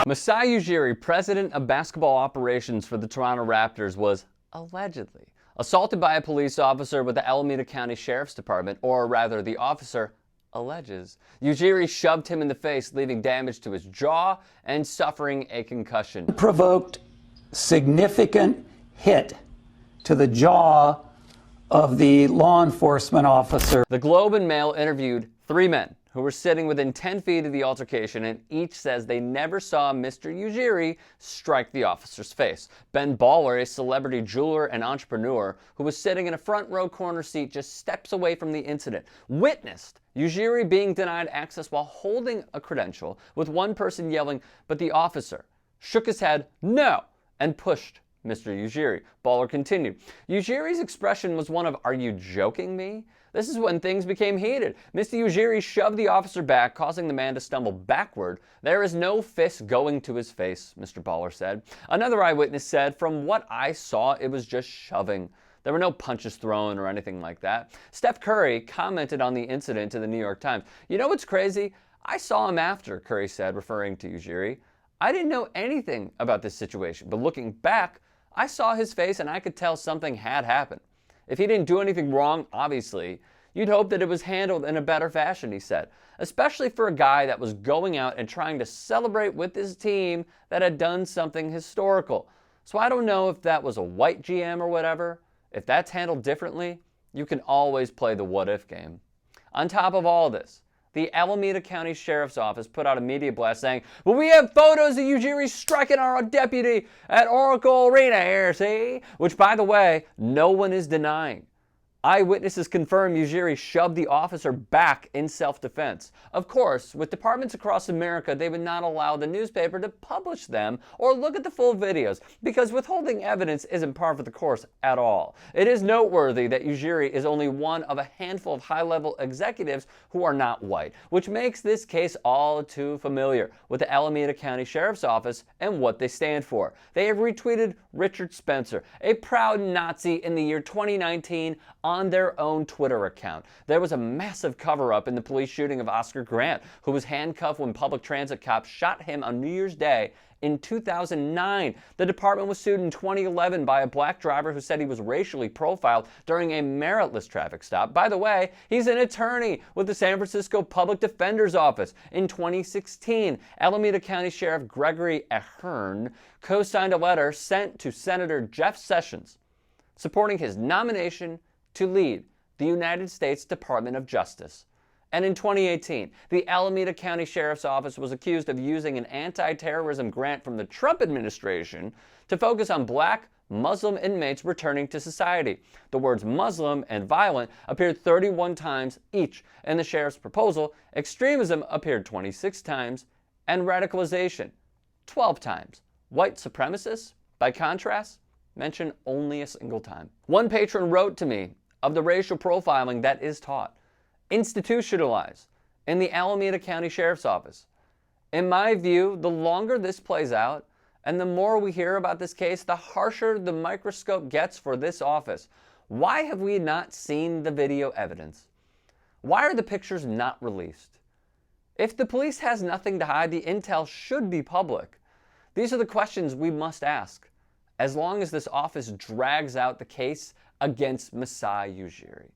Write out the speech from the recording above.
Masai Ujiri, president of basketball operations for the Toronto Raptors, was allegedly assaulted by a police officer with the Alameda County Sheriff's Department, or rather, the officer alleges. Ujiri shoved him in the face, leaving damage to his jaw and suffering a concussion. Provoked significant hit to the jaw of the law enforcement officer. The Globe and Mail interviewed 3 men who were sitting within 10 feet of the altercation, and each says they never saw Mr. Ujiri strike the officer's face. Ben Baller, a celebrity jeweler and entrepreneur who was sitting in a front row corner seat just steps away from the incident, witnessed Ujiri being denied access while holding a credential, with one person yelling, but the officer shook his head no and pushed Mr. Ujiri. Baller continued. Ujiri's expression was one of, "Are you joking me?" This is when things became heated. Mr. Ujiri shoved the officer back, causing the man to stumble backward. "There is no fist going to his face," Mr. Baller said. Another eyewitness said, "From what I saw, it was just shoving. There were no punches thrown or anything like that." Steph Curry commented on the incident to the New York Times. "You know what's crazy? I saw him after," Curry said, referring to Ujiri. "I didn't know anything about this situation, but looking back, I saw his face and I could tell something had happened. If he didn't do anything wrong, obviously, you'd hope that it was handled in a better fashion," he said, especially for a guy that was going out and trying to celebrate with his team that had done something historical. So I don't know if that was a white GM or whatever. If that's handled differently, you can always play the what-if game. On top of all this, the Alameda County Sheriff's Office put out a media blast saying, "Well, we have photos of Ujiri striking our deputy at Oracle Arena here, see?" Which, by the way, no one is denying. Eyewitnesses confirm Ujiri shoved the officer back in self-defense. Of course, with departments across America, they would not allow the newspaper to publish them or look at the full videos because withholding evidence isn't par for the course at all. It is noteworthy that Ujiri is only one of a handful of high-level executives who are not white, which makes this case all too familiar with the Alameda County Sheriff's Office and what they stand for. They have retweeted Richard Spencer, a proud Nazi, in the year 2019 on their own Twitter account. There was a massive cover-up in the police shooting of Oscar Grant, who was handcuffed when public transit cops shot him on New Year's Day in 2009. The department was sued in 2011 by a black driver who said he was racially profiled during a meritless traffic stop. By the way, he's an attorney with the San Francisco Public Defender's Office. In 2016, Alameda County Sheriff Gregory Ahern co-signed a letter sent to Senator Jeff Sessions supporting his nomination to lead the United States Department of Justice. And in 2018, the Alameda County Sheriff's Office was accused of using an anti-terrorism grant from the Trump administration to focus on black Muslim inmates returning to society. The words Muslim and violent appeared 31 times each. In the sheriff's proposal, extremism appeared 26 times and radicalization 12 times. White supremacists, by contrast, mentioned only a single time. One patron wrote to me of the racial profiling that is taught, institutionalized, in the Alameda County Sheriff's Office. In my view, the longer this plays out, and the more we hear about this case, the harsher the microscope gets for this office. Why have we not seen the video evidence? Why are the pictures not released? If the police has nothing to hide, the intel should be public. These are the questions we must ask, as long as this office drags out the case against Masai Ujiri.